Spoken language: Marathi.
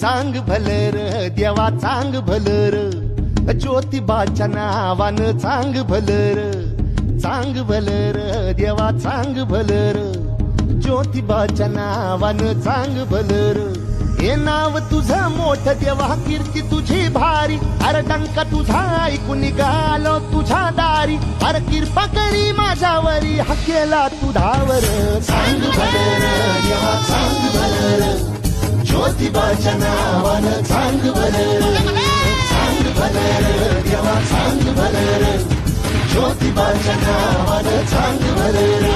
चांग भलर देवा चांग भलर ज्योतिबाच्या नावानं चांग भलर देवा चांग भलर ज्योतिबाच्या नावानं चांग भलर हे नाव तुझं मोठ देवा कीर्ती तुझी भारी अरे डंका तुझा ऐकून निघालो तुझ्या दारी अरे कृपा करी माझ्यावरी हा केला तुझावर चांग भलर देवा चांग भलर ज्योतिबाच्या नावानं चांग भलर देवा चांग भलर ज्योतिबाच्या नावानं चांग भलर